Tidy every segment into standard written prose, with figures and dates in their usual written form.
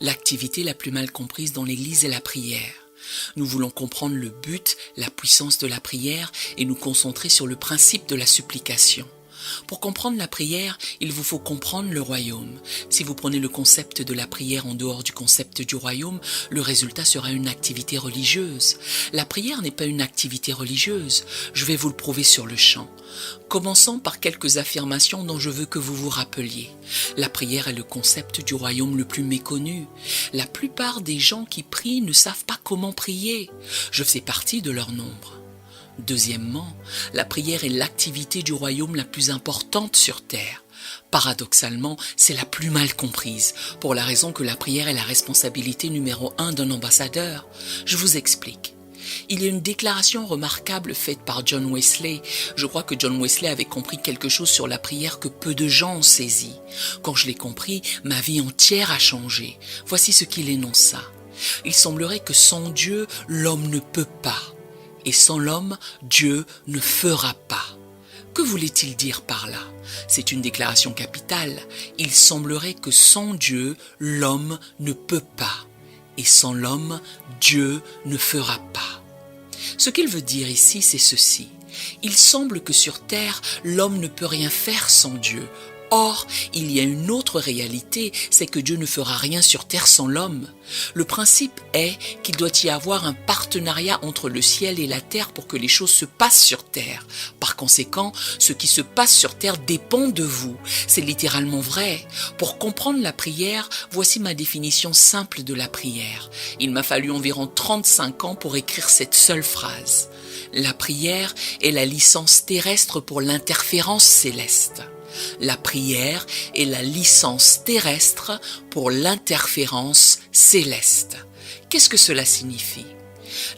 L'activité la plus mal comprise dans l'Église est la prière. Nous voulons comprendre le but, la puissance de la prière et nous concentrer sur le principe de la supplication. Pour comprendre la prière, il vous faut comprendre le royaume. Si vous prenez le concept de la prière en dehors du concept du royaume, le résultat sera une activité religieuse. La prière n'est pas une activité religieuse. Je vais vous le prouver sur le champ. Commençons par quelques affirmations dont je veux que vous vous rappeliez. La prière est le concept du royaume le plus méconnu. La plupart des gens qui prient ne savent pas comment prier. Je fais partie de leur nombre. Deuxièmement, la prière est l'activité du royaume la plus importante sur terre. Paradoxalement, c'est la plus mal comprise, pour la raison que la prière est la responsabilité numéro 1 d'un ambassadeur. Je vous explique. Il y a une déclaration remarquable faite par John Wesley. Je crois que John Wesley avait compris quelque chose sur la prière que peu de gens ont saisi. Quand je l'ai compris, ma vie entière a changé. Voici ce qu'il énonça. Il semblerait que sans Dieu, l'homme ne peut pas. Et sans l'homme, Dieu ne fera pas. Que voulait-il dire par là? C'est une déclaration capitale. Il semblerait que sans Dieu, l'homme ne peut pas. Et sans l'homme, Dieu ne fera pas. Ce qu'il veut dire ici, c'est ceci. Il semble que sur terre, l'homme ne peut rien faire sans Dieu. Or, il y a une autre réalité, c'est que Dieu ne fera rien sur terre sans l'homme. Le principe est qu'il doit y avoir un partenariat entre le ciel et la terre pour que les choses se passent sur terre. Par conséquent, ce qui se passe sur terre dépend de vous. C'est littéralement vrai. Pour comprendre la prière, voici ma définition simple de la prière. Il m'a fallu environ 35 ans pour écrire cette seule phrase. La prière est la licence terrestre pour l'interférence céleste. La prière est la licence terrestre pour l'interférence céleste. Qu'est-ce que cela signifie?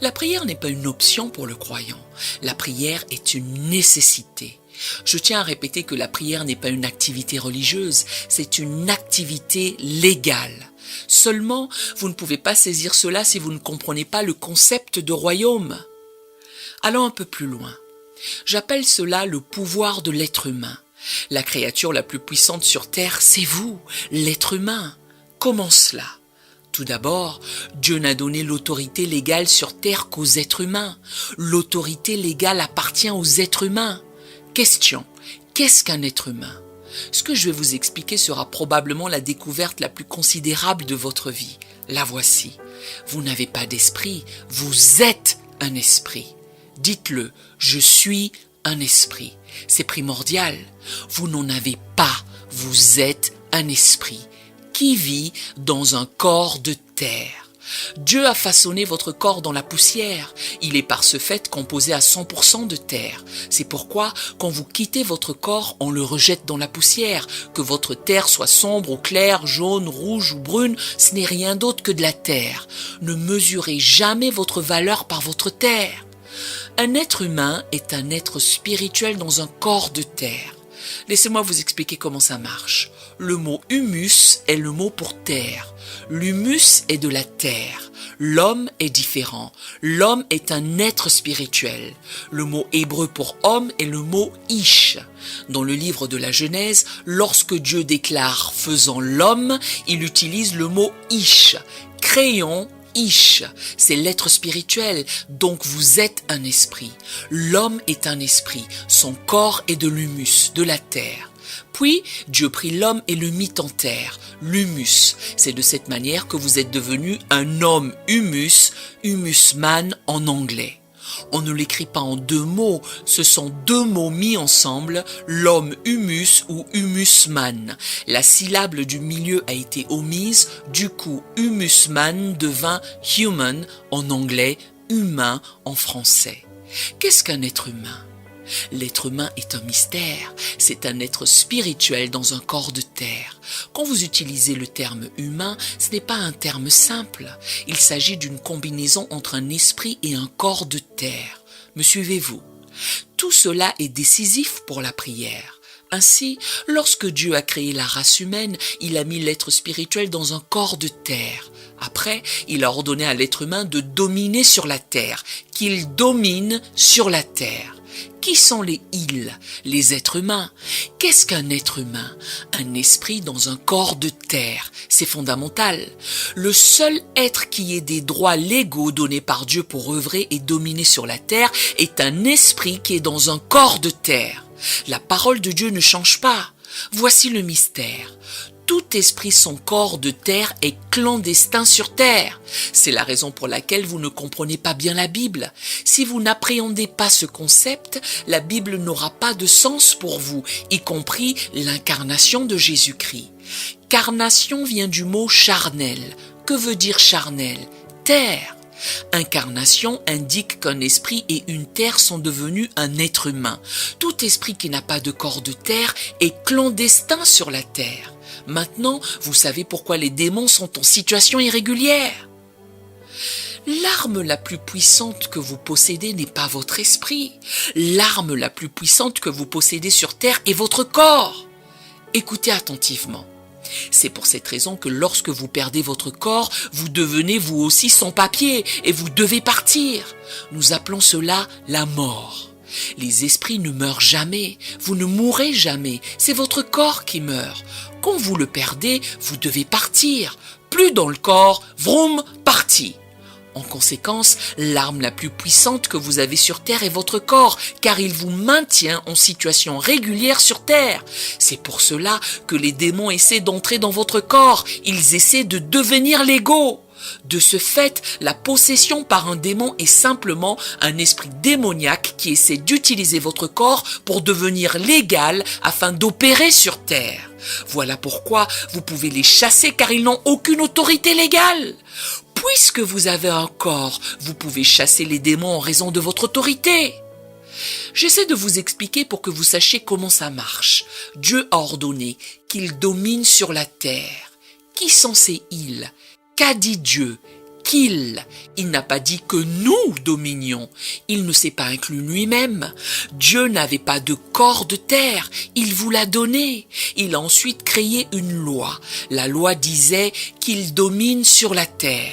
La prière n'est pas une option pour le croyant. La prière est une nécessité. Je tiens à répéter que la prière n'est pas une activité religieuse, c'est une activité légale. Seulement, vous ne pouvez pas saisir cela si vous ne comprenez pas le concept de royaume. Allons un peu plus loin. J'appelle cela le pouvoir de l'être humain. La créature la plus puissante sur terre, c'est vous, l'être humain. Comment cela? Tout d'abord, Dieu n'a donné l'autorité légale sur terre qu'aux êtres humains. L'autorité légale appartient aux êtres humains. Question, qu'est-ce qu'un être humain? Ce que je vais vous expliquer sera probablement la découverte la plus considérable de votre vie. La voici. Vous n'avez pas d'esprit, vous êtes un esprit. Dites-le, je suis un esprit. C'est primordial. Vous n'en avez pas, vous êtes un esprit qui vit dans un corps de terre. Dieu a façonné votre corps dans la poussière. Il est par ce fait composé à 100% de terre. C'est pourquoi, quand vous quittez votre corps, on le rejette dans la poussière. Que votre terre soit sombre ou claire, jaune, rouge ou brune, ce n'est rien d'autre que de la terre. Ne mesurez jamais votre valeur par votre terre. Un être humain est un être spirituel dans un corps de terre. Laissez-moi vous expliquer comment ça marche. Le mot humus est le mot pour terre. L'humus est de la terre. L'homme est différent. L'homme est un être spirituel. Le mot hébreu pour homme est le mot ish. Dans le livre de la Genèse, lorsque Dieu déclare « faisant l'homme », il utilise le mot ish. Créons Ish, c'est l'être spirituel, donc vous êtes un esprit. L'homme est un esprit, son corps est de l'humus, de la terre. Puis, Dieu prit l'homme et le mit en terre, l'humus. C'est de cette manière que vous êtes devenu un homme humus, humusman en anglais. On ne l'écrit pas en deux mots, ce sont deux mots mis ensemble, l'homme humus ou humusman. La syllabe du milieu a été omise, du coup humusman devint human en anglais, humain en français. Qu'est-ce qu'un être humain? L'être humain est un mystère, c'est un être spirituel dans un corps de terre. Quand vous utilisez le terme humain, ce n'est pas un terme simple. Il s'agit d'une combinaison entre un esprit et un corps de terre. Me suivez-vous? Tout cela est décisif pour la prière. Ainsi, lorsque Dieu a créé la race humaine, il a mis l'être spirituel dans un corps de terre. Après, il a ordonné à l'être humain de dominer sur la terre, qu'il domine sur la terre. Qui sont les ils, les êtres humains? Qu'est-ce qu'un être humain? Un esprit dans un corps de terre. C'est fondamental. Le seul être qui ait des droits légaux donnés par Dieu pour œuvrer et dominer sur la terre est un esprit qui est dans un corps de terre. La parole de Dieu ne change pas. Voici le mystère. Tout esprit sans corps de terre est clandestin sur terre. C'est la raison pour laquelle vous ne comprenez pas bien la Bible. Si vous n'appréhendez pas ce concept, la Bible n'aura pas de sens pour vous, y compris l'incarnation de Jésus-Christ. Carnation vient du mot charnel. Que veut dire charnel? Terre. Incarnation indique qu'un esprit et une terre sont devenus un être humain. Tout esprit qui n'a pas de corps de terre est clandestin sur la terre. Maintenant, vous savez pourquoi les démons sont en situation irrégulière. L'arme la plus puissante que vous possédez n'est pas votre esprit. L'arme la plus puissante que vous possédez sur terre est votre corps. Écoutez attentivement. C'est pour cette raison que lorsque vous perdez votre corps, vous devenez vous aussi sans papier et vous devez partir. Nous appelons cela la mort. Les esprits ne meurent jamais, vous ne mourrez jamais, c'est votre corps qui meurt. Quand vous le perdez, vous devez partir. Plus dans le corps, vroom, parti. En conséquence, l'arme la plus puissante que vous avez sur terre est votre corps, car il vous maintient en situation régulière sur terre. C'est pour cela que les démons essaient d'entrer dans votre corps, ils essaient de devenir légaux. De ce fait, la possession par un démon est simplement un esprit démoniaque qui essaie d'utiliser votre corps pour devenir légal afin d'opérer sur terre. Voilà pourquoi vous pouvez les chasser car ils n'ont aucune autorité légale. Puisque vous avez un corps, vous pouvez chasser les démons en raison de votre autorité. J'essaie de vous expliquer pour que vous sachiez comment ça marche. Dieu a ordonné qu'ils dominent sur la terre. Qui sont ces ils? Qu'a dit Dieu? Qu'il. Il n'a pas dit que nous dominions. Il ne s'est pas inclus lui-même. Dieu n'avait pas de corps de terre. Il vous l'a donné. Il a ensuite créé une loi. La loi disait qu'il domine sur la terre.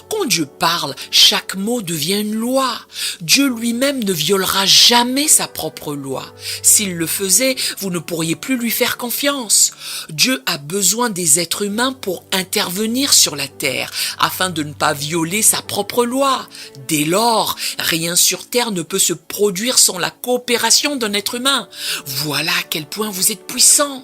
Quand Dieu parle, chaque mot devient une loi. Dieu lui-même ne violera jamais sa propre loi. S'il le faisait, vous ne pourriez plus lui faire confiance. Dieu a besoin des êtres humains pour intervenir sur la terre, afin de ne pas violer sa propre loi. Dès lors, rien sur terre ne peut se produire sans la coopération d'un être humain. Voilà à quel point vous êtes puissant.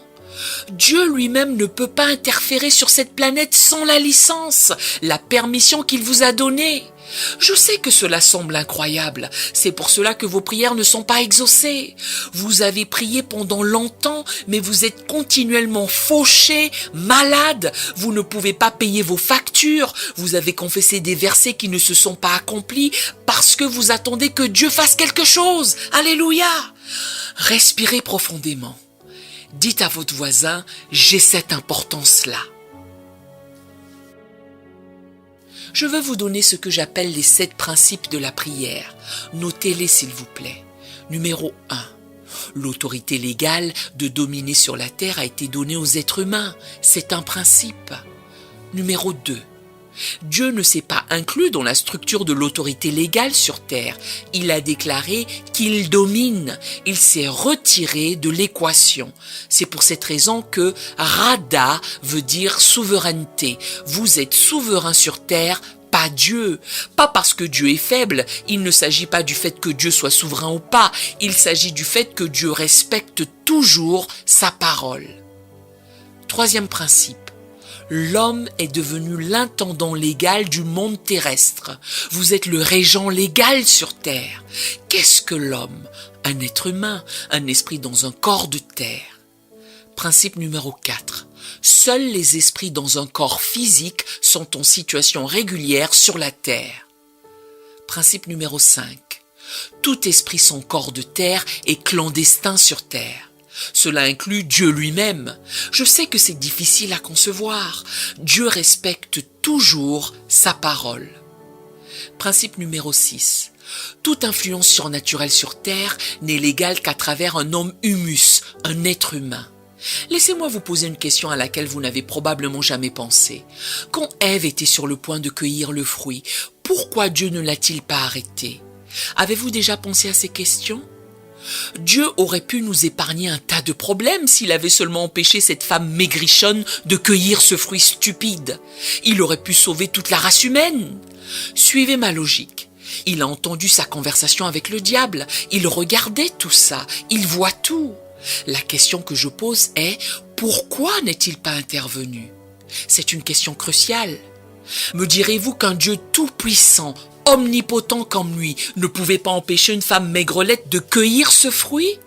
Dieu lui-même ne peut pas interférer sur cette planète sans la licence, la permission qu'il vous a donnée. Je sais que cela semble incroyable, c'est pour cela que vos prières ne sont pas exaucées. Vous avez prié pendant longtemps, mais vous êtes continuellement fauché, malade, vous ne pouvez pas payer vos factures, vous avez confessé des versets qui ne se sont pas accomplis parce que vous attendez que Dieu fasse quelque chose. Alléluia! Respirez profondément. Dites à votre voisin, j'ai cette importance-là. Je veux vous donner ce que j'appelle les 7 principes de la prière. Notez-les s'il vous plaît. Numéro 1. L'autorité légale de dominer sur la terre a été donnée aux êtres humains. C'est un principe. Numéro 2. Dieu ne s'est pas inclus dans la structure de l'autorité légale sur terre. Il a déclaré qu'il domine. Il s'est retiré de l'équation. C'est pour cette raison que Rada veut dire souveraineté. Vous êtes souverain sur terre, pas Dieu. Pas parce que Dieu est faible. Il ne s'agit pas du fait que Dieu soit souverain ou pas. Il s'agit du fait que Dieu respecte toujours sa parole. 3e principe. L'homme est devenu l'intendant légal du monde terrestre. Vous êtes le régent légal sur terre. Qu'est-ce que l'homme? Un être humain, un esprit dans un corps de terre. Principe numéro 4. Seuls les esprits dans un corps physique sont en situation régulière sur la terre. Principe numéro 5. Tout esprit sans corps de terre est clandestin sur terre. Cela inclut Dieu lui-même. Je sais que c'est difficile à concevoir. Dieu respecte toujours sa parole. Principe numéro 6. Toute influence surnaturelle sur terre n'est légale qu'à travers un homme humus, un être humain. Laissez-moi vous poser une question à laquelle vous n'avez probablement jamais pensé. Quand Ève était sur le point de cueillir le fruit, pourquoi Dieu ne l'a-t-il pas arrêtée? Avez-vous déjà pensé à ces questions? Dieu aurait pu nous épargner un tas de problèmes s'il avait seulement empêché cette femme maigrichonne de cueillir ce fruit stupide. Il aurait pu sauver toute la race humaine. Suivez ma logique. Il a entendu sa conversation avec le diable. Il regardait tout ça. Il voit tout. La question que je pose est, pourquoi n'est-il pas intervenu? C'est une question cruciale. Me direz-vous qu'un Dieu tout-puissant, omnipotent comme lui, ne pouvait pas empêcher une femme maigrelette de cueillir ce fruit?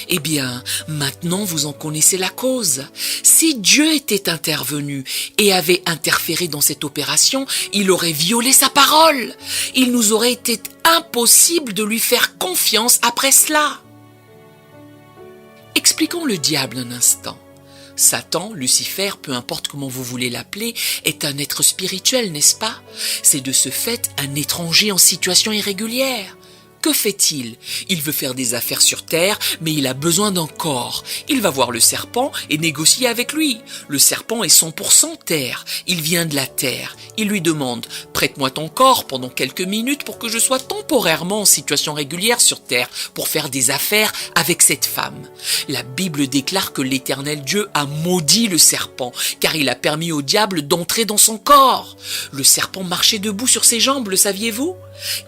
Eh bien, maintenant vous en connaissez la cause. Si Dieu était intervenu et avait interféré dans cette opération, il aurait violé sa parole. Il nous aurait été impossible de lui faire confiance après cela. Expliquons le diable un instant. Satan, Lucifer, peu importe comment vous voulez l'appeler, est un être spirituel, n'est-ce pas? C'est de ce fait un étranger en situation irrégulière. Que fait-il? Il veut faire des affaires sur terre, mais il a besoin d'un corps. Il va voir le serpent et négocier avec lui. Le serpent est 100% terre. Il vient de la terre. Il lui demande « Prête-moi ton corps pendant quelques minutes pour que je sois temporairement en situation régulière sur terre pour faire des affaires avec cette femme. » La Bible déclare que l'Éternel Dieu a maudit le serpent, car il a permis au diable d'entrer dans son corps. Le serpent marchait debout sur ses jambes, le saviez-vous?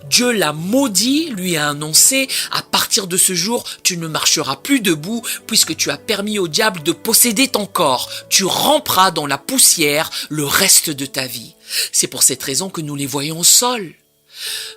Dieu l'a maudit, lui a annoncé « À partir de ce jour, tu ne marcheras plus debout puisque tu as permis au diable de posséder ton corps. Tu ramperas dans la poussière le reste de ta vie. » C'est pour cette raison que nous les voyons au sol.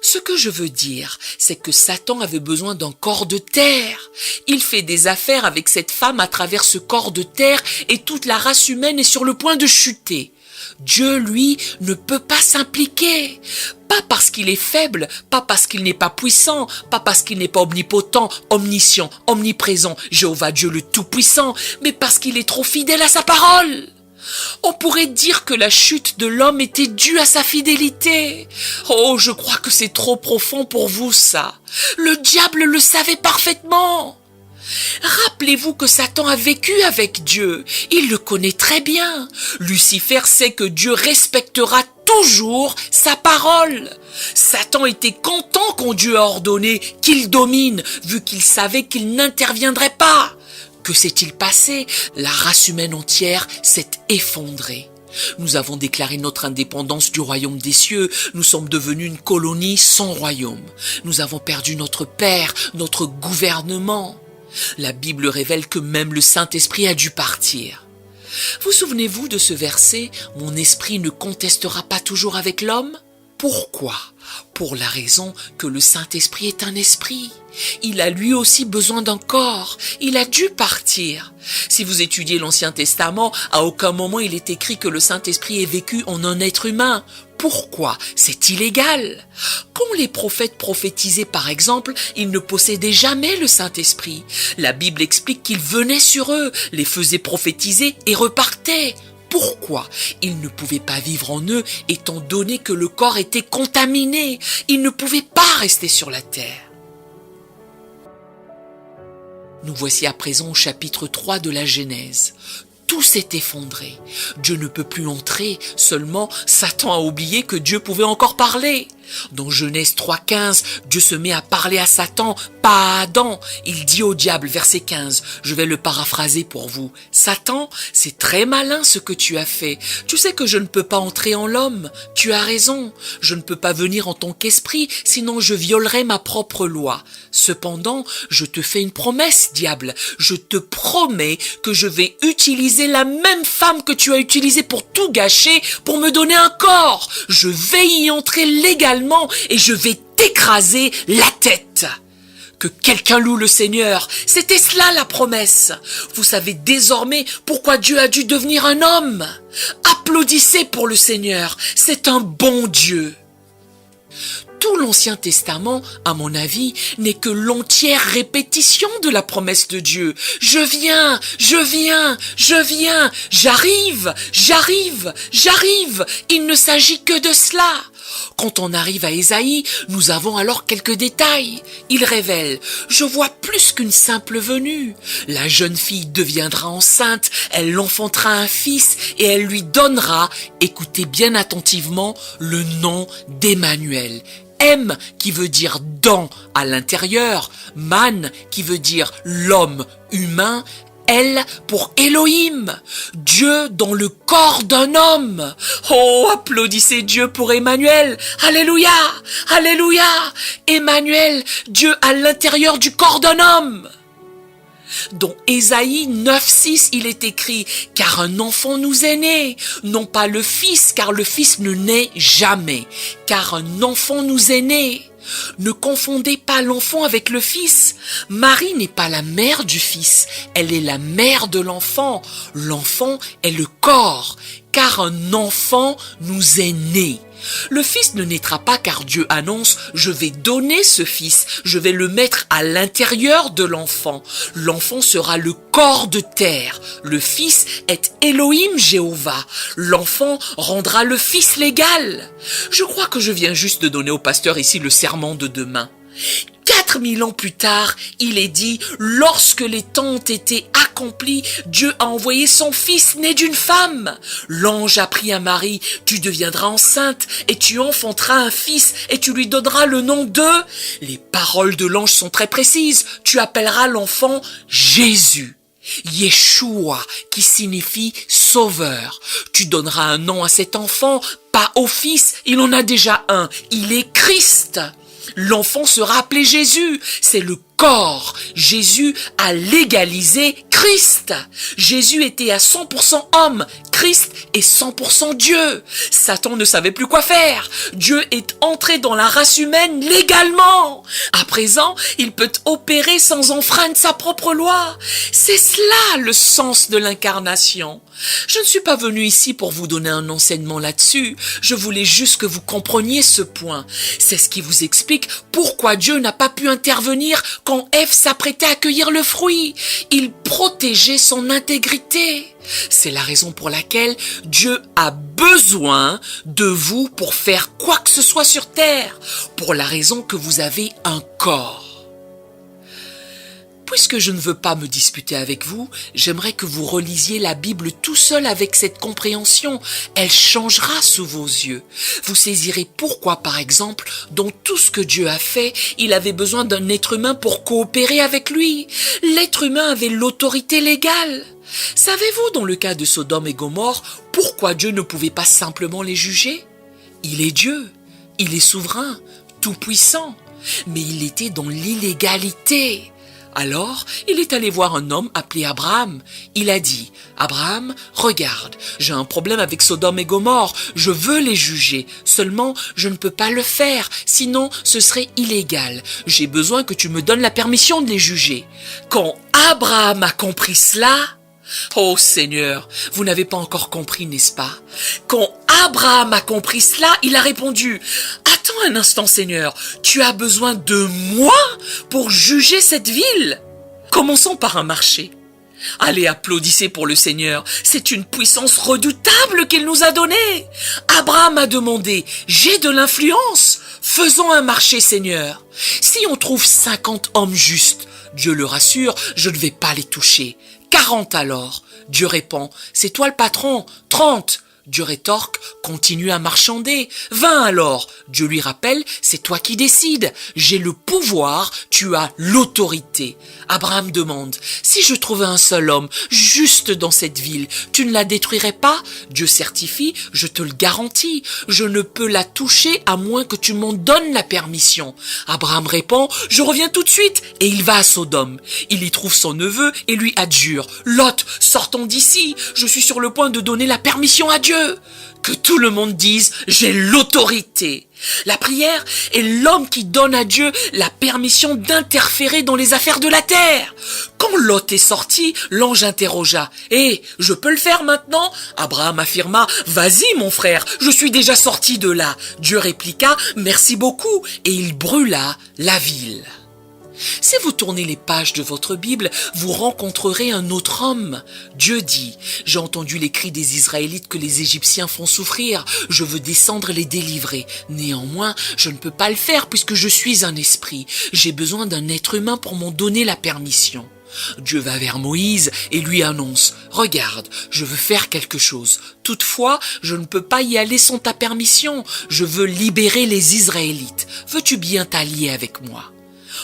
Ce que je veux dire, c'est que Satan avait besoin d'un corps de terre. Il fait des affaires avec cette femme à travers ce corps de terre et toute la race humaine est sur le point de chuter. Dieu, lui, ne peut pas s'impliquer. Pas parce qu'il est faible, pas parce qu'il n'est pas puissant, pas parce qu'il n'est pas omnipotent, omniscient, omniprésent, Jéhovah Dieu le Tout-Puissant, mais parce qu'il est trop fidèle à sa parole. On pourrait dire que la chute de l'homme était due à sa fidélité. Oh, je crois que c'est trop profond pour vous, ça. Le diable le savait parfaitement. Rappelez-vous que Satan a vécu avec Dieu. Il le connaît très bien. Lucifer sait que Dieu respectera toujours sa parole. Satan était content quand Dieu a ordonné qu'il domine, vu qu'il savait qu'il n'interviendrait pas. Que s'est-il passé? La race humaine entière s'est effondrée. Nous avons déclaré notre indépendance du royaume des cieux. Nous sommes devenus une colonie sans royaume. Nous avons perdu notre Père, notre gouvernement. La Bible révèle que même le Saint-Esprit a dû partir. Vous souvenez-vous de ce verset « Mon esprit ne contestera pas toujours avec l'homme » ? Pourquoi ? Pour la raison que le Saint-Esprit est un esprit. Il a lui aussi besoin d'un corps. Il a dû partir. Si vous étudiez l'Ancien Testament, à aucun moment il est écrit que le Saint-Esprit ait vécu en un être humain. Pourquoi? C'est illégal. Quand les prophètes prophétisaient par exemple, ils ne possédaient jamais le Saint-Esprit. La Bible explique qu'il venait sur eux, les faisait prophétiser et repartait. Pourquoi? Ils ne pouvaient pas vivre en eux étant donné que le corps était contaminé. Ils ne pouvaient pas rester sur la terre. Nous voici à présent au chapitre 3 de la Genèse. Tout s'est effondré. Dieu ne peut plus entrer, seulement Satan a oublié que Dieu pouvait encore parler. Dans Genèse 3,15, Dieu se met à parler à Satan, pas à Adam. Il dit au diable, verset 15, je vais le paraphraser pour vous. Satan, c'est très malin ce que tu as fait. Tu sais que je ne peux pas entrer en l'homme. Tu as raison. Je ne peux pas venir en tant qu'esprit, sinon je violerais ma propre loi. Cependant, je te fais une promesse, diable. Je te promets que je vais utiliser la même femme que tu as utilisée pour tout gâcher, pour me donner un corps. Je vais y entrer légalement et je vais t'écraser la tête. Que quelqu'un loue le Seigneur. C'était cela la promesse. Vous savez désormais pourquoi Dieu a dû devenir un homme. Applaudissez pour le Seigneur. C'est un bon Dieu. Tout l'Ancien Testament, à mon avis, n'est que l'entière répétition de la promesse de Dieu. Je viens, je viens, je viens, j'arrive, j'arrive, j'arrive. Il ne s'agit que de cela. Quand on arrive à Ésaïe, nous avons alors quelques détails. Il révèle « Je vois plus qu'une simple venue. La jeune fille deviendra enceinte, elle enfantera un fils et elle lui donnera, écoutez bien attentivement, le nom d'Emmanuel. » M qui veut dire dans à l'intérieur, Man qui veut dire l'homme humain, El pour Elohim, Dieu dans le corps d'un homme. Oh, applaudissez Dieu pour Emmanuel. Alléluia, alléluia. Emmanuel, Dieu à l'intérieur du corps d'un homme. Dans Ésaïe 9,6, il est écrit « Car un enfant nous est né, non pas le fils, car le fils ne naît jamais, car un enfant nous est né. » Ne confondez pas l'enfant avec le fils. Marie n'est pas la mère du fils, elle est la mère de l'enfant. L'enfant est le corps, car un enfant nous est né. Le fils ne naîtra pas car Dieu annonce « Je vais donner ce fils, je vais le mettre à l'intérieur de l'enfant. L'enfant sera le corps de terre. Le fils est Elohim Jéhovah. L'enfant rendra le fils légal. » Je crois que je viens juste de donner au pasteur ici le serment de demain. 4000 ans plus tard, il est dit, lorsque les temps ont été accomplis, Dieu a envoyé son fils né d'une femme. L'ange apprit à Marie, tu deviendras enceinte et tu enfanteras un fils et tu lui donneras le nom de... Les paroles de l'ange sont très précises. Tu appelleras l'enfant Jésus. Yeshua, qui signifie sauveur. Tu donneras un nom à cet enfant, pas au fils, il en a déjà un, il est Christ. L'enfant sera appelé Jésus, c'est le corps. Jésus a légalisé Christ. Jésus était à 100% homme, Christ est 100% Dieu. Satan ne savait plus quoi faire. Dieu est entré dans la race humaine légalement. À présent, il peut opérer sans enfreindre sa propre loi. C'est cela le sens de l'incarnation. Je ne suis pas venu ici pour vous donner un enseignement là-dessus. Je voulais juste que vous compreniez ce point. C'est ce qui vous explique pourquoi Dieu n'a pas pu intervenir quand Ève s'apprêtait à cueillir le fruit. Il protégeait son intégrité. C'est la raison pour laquelle Dieu a besoin de vous pour faire quoi que ce soit sur terre, pour la raison que vous avez un corps. Puisque je ne veux pas me disputer avec vous, j'aimerais que vous relisiez la Bible tout seul avec cette compréhension. Elle changera sous vos yeux. Vous saisirez pourquoi, par exemple, dans tout ce que Dieu a fait, il avait besoin d'un être humain pour coopérer avec lui. L'être humain avait l'autorité légale. Savez-vous, dans le cas de Sodome et Gomorrhe, pourquoi Dieu ne pouvait pas simplement les juger? Il est Dieu, il est souverain, tout-puissant, mais il était dans l'illégalité. Alors, il est allé voir un homme appelé Abraham. Il a dit, « Abraham, regarde, j'ai un problème avec Sodome et Gomorrhe, je veux les juger, seulement je ne peux pas le faire, sinon ce serait illégal. J'ai besoin que tu me donnes la permission de les juger. » Quand Abraham a compris cela, oh Seigneur, vous n'avez pas encore compris, n'est-ce pas? Quand Abraham a compris cela, il a répondu, « Attends un instant Seigneur, tu as besoin de moi pour juger cette ville? Commençons par un marché. » Allez, applaudissez pour le Seigneur, c'est une puissance redoutable qu'il nous a donnée. Abraham a demandé, « J'ai de l'influence, faisons un marché Seigneur. Si on trouve 50 hommes justes, Dieu le rassure, je ne vais pas les toucher. 40 alors. Dieu répond, c'est toi le patron. 30. Dieu rétorque, continue à marchander. 20 alors. Dieu lui rappelle, c'est toi qui décides. J'ai le pouvoir, tu as l'autorité. Abraham demande, si je trouvais un seul homme juste dans cette ville, tu ne la détruirais pas? Dieu certifie, je te le garantis. Je ne peux la toucher à moins que tu m'en donnes la permission. Abraham répond, je reviens tout de suite. Et il va à Sodome. Il y trouve son neveu et lui adjure, Lot, sortons d'ici. Je suis sur le point de donner la permission à Dieu. Que tout le monde dise, j'ai l'autorité. La prière est l'homme qui donne à Dieu la permission d'interférer dans les affaires de la terre. Quand Lot est sorti, l'ange interrogea, « je peux le faire maintenant ?» Abraham affirma, « Vas-y mon frère, je suis déjà sorti de là. » Dieu répliqua, « Merci beaucoup » et il brûla la ville. Si vous tournez les pages de votre Bible, vous rencontrerez un autre homme. Dieu dit, « J'ai entendu les cris des Israélites que les Égyptiens font souffrir. Je veux descendre les délivrer. Néanmoins, je ne peux pas le faire puisque je suis un esprit. J'ai besoin d'un être humain pour m'en donner la permission. » Dieu va vers Moïse et lui annonce « Regarde, je veux faire quelque chose. Toutefois, je ne peux pas y aller sans ta permission. Je veux libérer les Israélites. Veux-tu bien t'allier avec moi ?»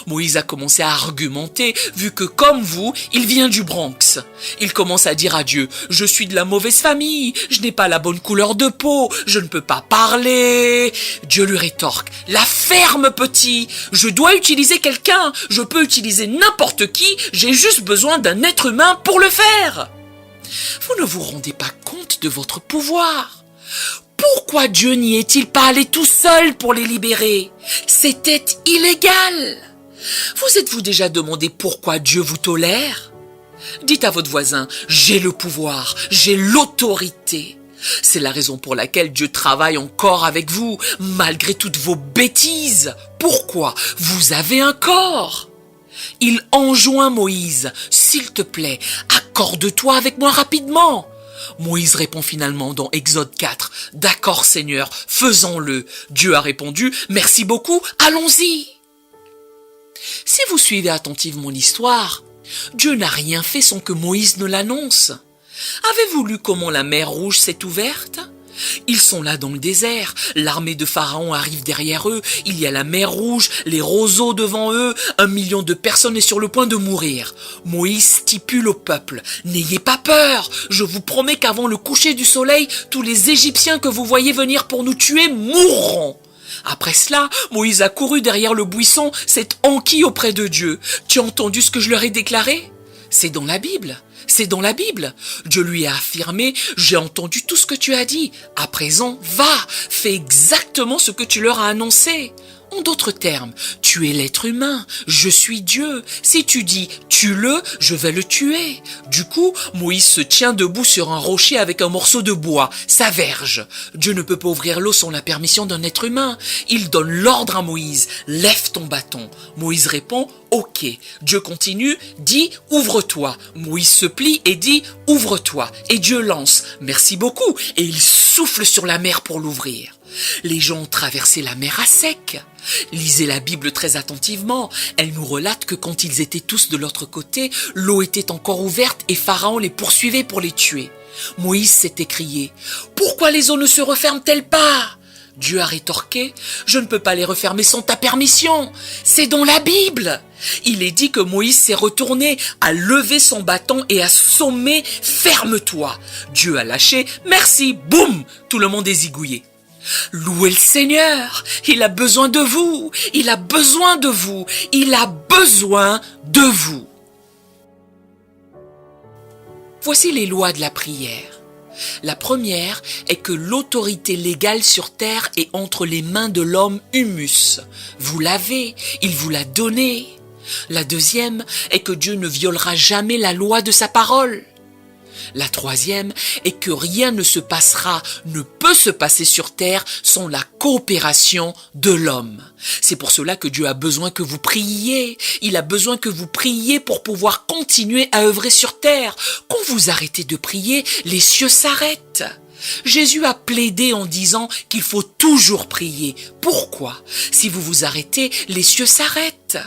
Moïse a commencé à argumenter, vu que comme vous, il vient du Bronx. Il commence à dire à Dieu, je suis de la mauvaise famille, je n'ai pas la bonne couleur de peau, je ne peux pas parler. Dieu lui rétorque, la ferme petit, je dois utiliser quelqu'un, je peux utiliser n'importe qui, j'ai juste besoin d'un être humain pour le faire. Vous ne vous rendez pas compte de votre pouvoir. Pourquoi Dieu n'y est-il pas allé tout seul pour les libérer? C'était illégal. Vous êtes-vous déjà demandé pourquoi Dieu vous tolère? Dites à votre voisin, j'ai le pouvoir, j'ai l'autorité. C'est la raison pour laquelle Dieu travaille encore avec vous, malgré toutes vos bêtises. Pourquoi? Vous avez un corps. Il enjoint Moïse, s'il te plaît, accorde-toi avec moi rapidement. Moïse répond finalement dans Exode 4, « D'accord Seigneur, faisons-le. » Dieu a répondu, « Merci beaucoup, allons-y. » Si vous suivez attentivement l'histoire, Dieu n'a rien fait sans que Moïse ne l'annonce. Avez-vous lu comment la mer Rouge s'est ouverte? Ils sont là dans le désert, l'armée de Pharaon arrive derrière eux, il y a la mer Rouge, les roseaux devant eux, 1 million de personnes est sur le point de mourir. Moïse stipule au peuple, n'ayez pas peur, je vous promets qu'avant le coucher du soleil, tous les Égyptiens que vous voyez venir pour nous tuer mourront. Après cela, Moïse a couru derrière le buisson, s'est enquis auprès de Dieu. Tu as entendu ce que je leur ai déclaré? C'est dans la Bible. C'est dans la Bible. Dieu lui a affirmé, j'ai entendu tout ce que tu as dit. À présent, va, fais exactement ce que tu leur as annoncé. En d'autres termes, tu es l'être humain, je suis Dieu. Si tu dis, tue-le, je vais le tuer. Du coup, Moïse se tient debout sur un rocher avec un morceau de bois, sa verge. Dieu ne peut pas ouvrir l'eau sans la permission d'un être humain. Il donne l'ordre à Moïse, lève ton bâton. Moïse répond, ok. Dieu continue, dit, ouvre-toi. Moïse se plie et dit, ouvre-toi. Et Dieu lance, merci beaucoup. Et il souffle sur la mer pour l'ouvrir. Les gens ont traversé la mer à sec. Lisez la Bible très attentivement. Elle nous relate que quand ils étaient tous de l'autre côté, l'eau était encore ouverte et Pharaon les poursuivait pour les tuer. Moïse s'est écrié « Pourquoi les eaux ne se referment-elles pas ?» Dieu a rétorqué « Je ne peux pas les refermer sans ta permission. C'est dans la Bible. » Il est dit que Moïse s'est retourné, a levé son bâton et a sommé « Ferme-toi !» Dieu a lâché « Merci !» Boum ! Tout le monde est zigouillé. Louez le Seigneur, il a besoin de vous, il a besoin de vous, il a besoin de vous. Voici les lois de la prière. La première est que l'autorité légale sur terre est entre les mains de l'homme humus. Vous l'avez, il vous l'a donné. La deuxième est que Dieu ne violera jamais la loi de sa parole. La troisième est que rien ne se passera, ne peut se passer sur terre sans la coopération de l'homme. C'est pour cela que Dieu a besoin que vous priez. Il a besoin que vous priez pour pouvoir continuer à œuvrer sur terre. Quand vous arrêtez de prier, les cieux s'arrêtent. Jésus a plaidé en disant qu'il faut toujours prier. Pourquoi? Si vous vous arrêtez, les cieux s'arrêtent.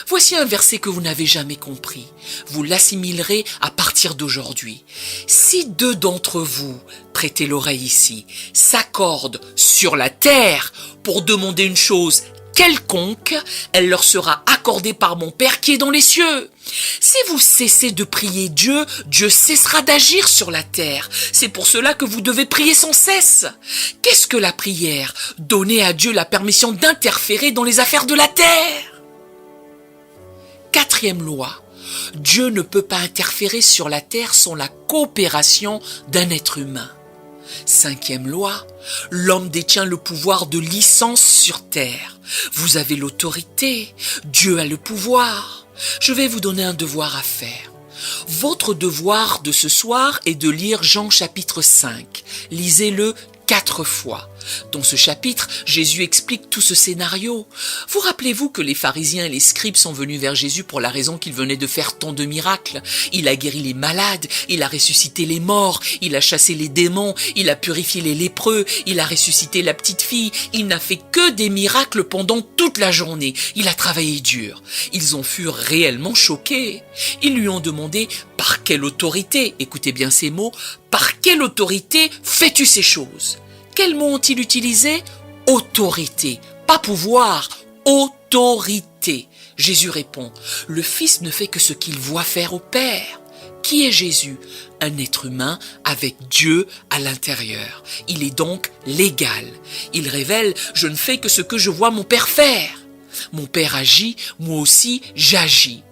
Voici un verset que vous n'avez jamais compris. Vous l'assimilerez à partir d'aujourd'hui. Si 2 d'entre vous, prêtez l'oreille ici, s'accordent sur la terre pour demander une chose quelconque, elle leur sera accordée par mon Père qui est dans les cieux. Si vous cessez de prier Dieu, Dieu cessera d'agir sur la terre. C'est pour cela que vous devez prier sans cesse. Qu'est-ce que la prière? Donner à Dieu la permission d'interférer dans les affaires de la terre. 4e loi, Dieu ne peut pas interférer sur la terre sans la coopération d'un être humain. 5e loi, l'homme détient le pouvoir de licence sur terre. Vous avez l'autorité, Dieu a le pouvoir. Je vais vous donner un devoir à faire. Votre devoir de ce soir est de lire Jean chapitre 5. Lisez-le 4 fois. Dans ce chapitre, Jésus explique tout ce scénario. Vous rappelez-vous que les pharisiens et les scribes sont venus vers Jésus pour la raison qu'il venait de faire tant de miracles. Il a guéri les malades, il a ressuscité les morts, il a chassé les démons, il a purifié les lépreux, il a ressuscité la petite fille. Il n'a fait que des miracles pendant toute la journée. Il a travaillé dur. Ils en furent réellement choqués. Ils lui ont demandé par quelle autorité, écoutez bien ces mots, par quelle autorité fais-tu ces choses? Quels mots ont-ils utilisé? Autorité, pas pouvoir, autorité. Jésus répond, le Fils ne fait que ce qu'il voit faire au Père. Qui est Jésus? Un être humain avec Dieu à l'intérieur. Il est donc l'égal. Il révèle, je ne fais que ce que je vois mon Père faire. Mon Père agit, moi aussi j'agis.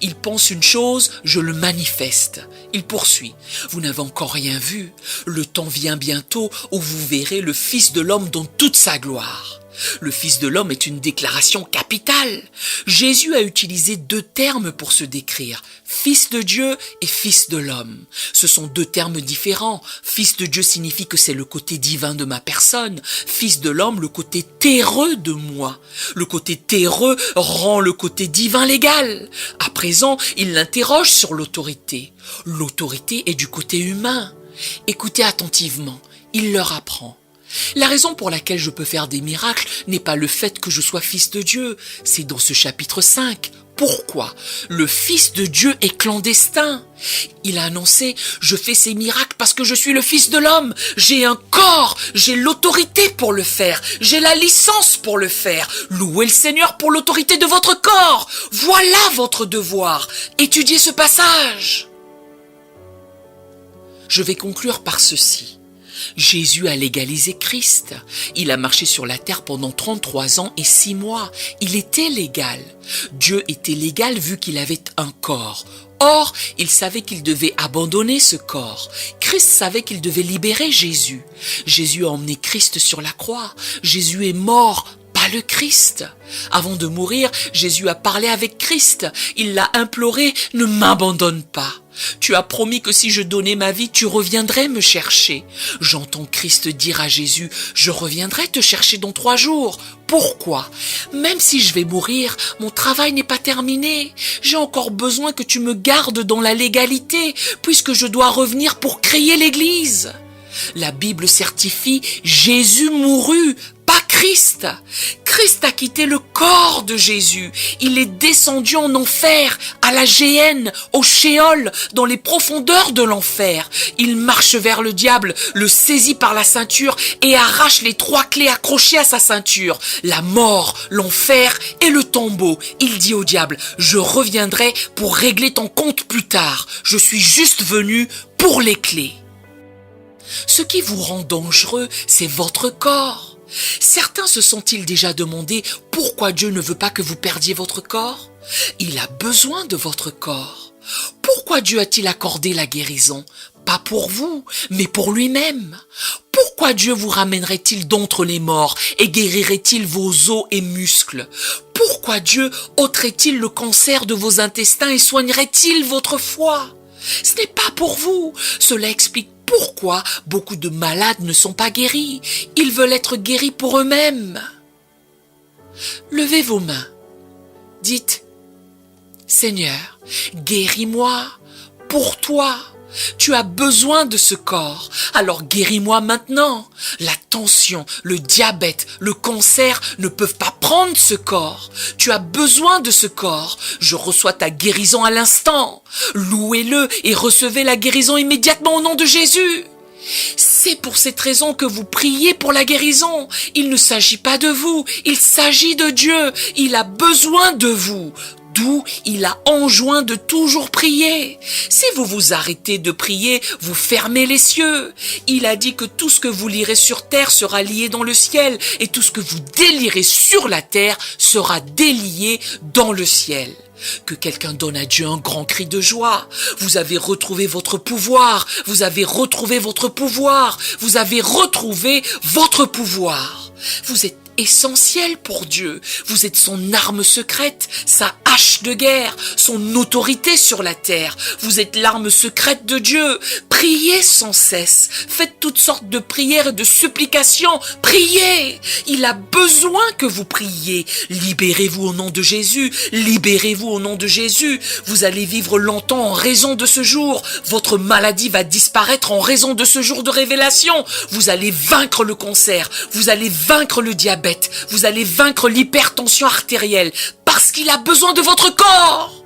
Il pense une chose, je le manifeste. Il poursuit. Vous n'avez encore rien vu. Le temps vient bientôt où vous verrez le Fils de l'homme dans toute sa gloire. Le Fils de l'homme est une déclaration capitale. Jésus a utilisé 2 termes pour se décrire. Fils de Dieu et Fils de l'homme. Ce sont 2 termes différents. Fils de Dieu signifie que c'est le côté divin de ma personne. Fils de l'homme, le côté terreux de moi. Le côté terreux rend le côté divin légal. À présent, il l'interroge sur l'autorité. L'autorité est du côté humain. Écoutez attentivement, il leur apprend. La raison pour laquelle je peux faire des miracles n'est pas le fait que je sois fils de Dieu, c'est dans ce chapitre 5. Pourquoi? Le Fils de Dieu est clandestin. Il a annoncé, je fais ces miracles parce que je suis le Fils de l'homme. J'ai un corps, j'ai l'autorité pour le faire, j'ai la licence pour le faire. Louez le Seigneur pour l'autorité de votre corps. Voilà votre devoir. Étudiez ce passage. Je vais conclure par ceci. Jésus a légalisé Christ. Il a marché sur la terre pendant 33 ans et 6 mois. Il était légal. Dieu était légal vu qu'il avait un corps. Or, il savait qu'il devait abandonner ce corps. Christ savait qu'il devait libérer Jésus. Jésus a emmené Christ sur la croix. Jésus est mort, pas le Christ. Avant de mourir, Jésus a parlé avec Christ. Il l'a imploré, ne m'abandonne pas. Tu as promis que si je donnais ma vie, tu reviendrais me chercher. J'entends Christ dire à Jésus, je reviendrai te chercher dans 3 jours. Pourquoi? Même si je vais mourir, mon travail n'est pas terminé. J'ai encore besoin que tu me gardes dans la légalité, puisque je dois revenir pour créer l'Église. La Bible certifie, Jésus mourut, pas Christ. Christ a quitté le corps de Jésus. Il est descendu en enfer, à la géhenne, au Sheol, dans les profondeurs de l'enfer. Il marche vers le diable, le saisit par la ceinture et arrache les 3 clés accrochées à sa ceinture. La mort, l'enfer et le tombeau. Il dit au diable, je reviendrai pour régler ton compte plus tard. Je suis juste venu pour les clés. Ce qui vous rend dangereux, c'est votre corps. Certains se sont-ils déjà demandé pourquoi Dieu ne veut pas que vous perdiez votre corps? Il a besoin de votre corps. Pourquoi Dieu a-t-il accordé la guérison? Pas pour vous, mais pour lui-même. Pourquoi Dieu vous ramènerait-il d'entre les morts et guérirait-il vos os et muscles? Pourquoi Dieu ôterait-il le cancer de vos intestins et soignerait-il votre foie? Ce n'est pas pour vous. Cela explique pourquoi beaucoup de malades ne sont pas guéris. Ils veulent être guéris pour eux-mêmes. Levez vos mains. Dites, Seigneur, guéris-moi pour toi. Tu as besoin de ce corps, alors guéris-moi maintenant. La tension, le diabète, le cancer ne peuvent pas prendre ce corps. Tu as besoin de ce corps. Je reçois ta guérison à l'instant. Louez-le et recevez la guérison immédiatement au nom de Jésus. C'est pour cette raison que vous priez pour la guérison. Il ne s'agit pas de vous, il s'agit de Dieu. Il a besoin de vous. D'où il a enjoint de toujours prier. Si vous vous arrêtez de prier, vous fermez les cieux. Il a dit que tout ce que vous lirez sur terre sera lié dans le ciel, et tout ce que vous délirez sur la terre sera délié dans le ciel. Que quelqu'un donne à Dieu un grand cri de joie. Vous avez retrouvé votre pouvoir. Vous avez retrouvé votre pouvoir. Vous avez retrouvé votre pouvoir. Vous êtes essentiel pour Dieu. Vous êtes son arme secrète, sa hache de guerre, son autorité sur la terre. Vous êtes l'arme secrète de Dieu. Priez sans cesse. Faites toutes sortes de prières et de supplications. Priez. Il a besoin que vous priez. Libérez-vous au nom de Jésus. Libérez-vous au nom de Jésus. Vous allez vivre longtemps en raison de ce jour. Votre maladie va disparaître en raison de ce jour de révélation. Vous allez vaincre le cancer. Vous allez vaincre le diabète. Vous allez vaincre l'hypertension artérielle. Parce qu'il a besoin de votre corps.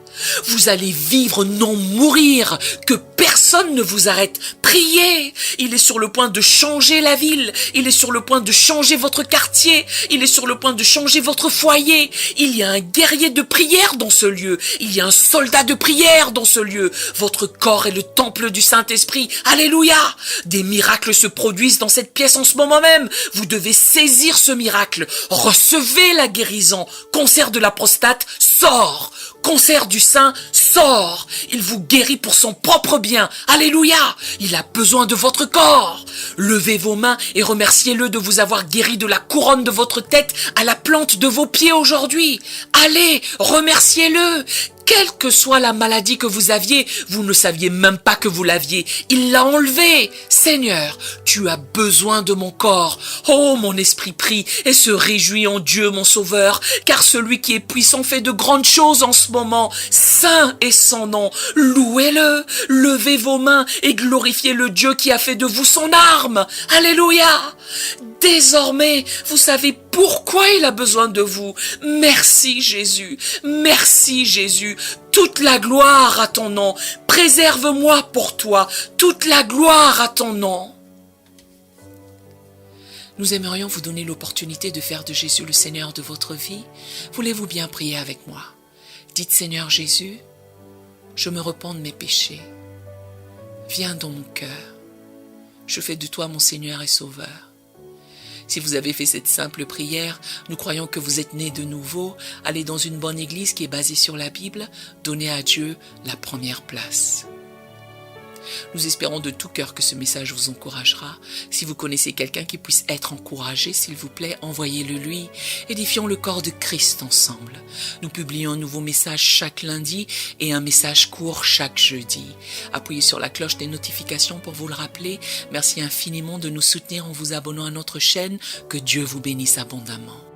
Vous allez vivre, non mourir, que personne ne vous arrête. Priez. Il est sur le point de changer la ville. Il est sur le point de changer votre quartier. Il est sur le point de changer votre foyer. Il y a un guerrier de prière dans ce lieu. Il y a un soldat de prière dans ce lieu. Votre corps est le temple du Saint-Esprit. Alléluia. Des miracles se produisent dans cette pièce en ce moment même. Vous devez saisir ce miracle. Recevez la guérison. Cancer de la prostate, sort. Cancer du sein, sort. Il vous guérit pour son propre bien. Alléluia. Il a besoin de votre corps. Levez vos mains et remerciez-le de vous avoir guéri de la couronne de votre tête à la plante de vos pieds aujourd'hui. Allez, remerciez-le. Quelle que soit la maladie que vous aviez, vous ne saviez même pas que vous l'aviez. Il l'a enlevé. Seigneur, tu as besoin de mon corps. Oh, mon esprit prie et se réjouit en Dieu, mon Sauveur, car celui qui est puissant fait de grandes choses en ce moment. Saint est son nom. Louez-le. Levez vos mains et glorifiez le Dieu qui a fait de vous son arme. Alléluia. Désormais, vous savez pourquoi il a besoin de vous. Merci Jésus. Merci Jésus. Toute la gloire à ton nom. Préserve-moi pour toi. Toute la gloire à ton nom. Nous aimerions vous donner l'opportunité de faire de Jésus le Seigneur de votre vie. Voulez-vous bien prier avec moi? Dites Seigneur Jésus, je me repens de mes péchés. Viens dans mon cœur. Je fais de toi mon Seigneur et Sauveur. Si vous avez fait cette simple prière, nous croyons que vous êtes né de nouveau. Allez dans une bonne église qui est basée sur la Bible. Donnez à Dieu la première place. Nous espérons de tout cœur que ce message vous encouragera. Si vous connaissez quelqu'un qui puisse être encouragé, s'il vous plaît, envoyez-le lui. Édifions le corps de Christ ensemble. Nous publions un nouveau message chaque lundi et un message court chaque jeudi. Appuyez sur la cloche des notifications pour vous le rappeler. Merci infiniment de nous soutenir en vous abonnant à notre chaîne. Que Dieu vous bénisse abondamment.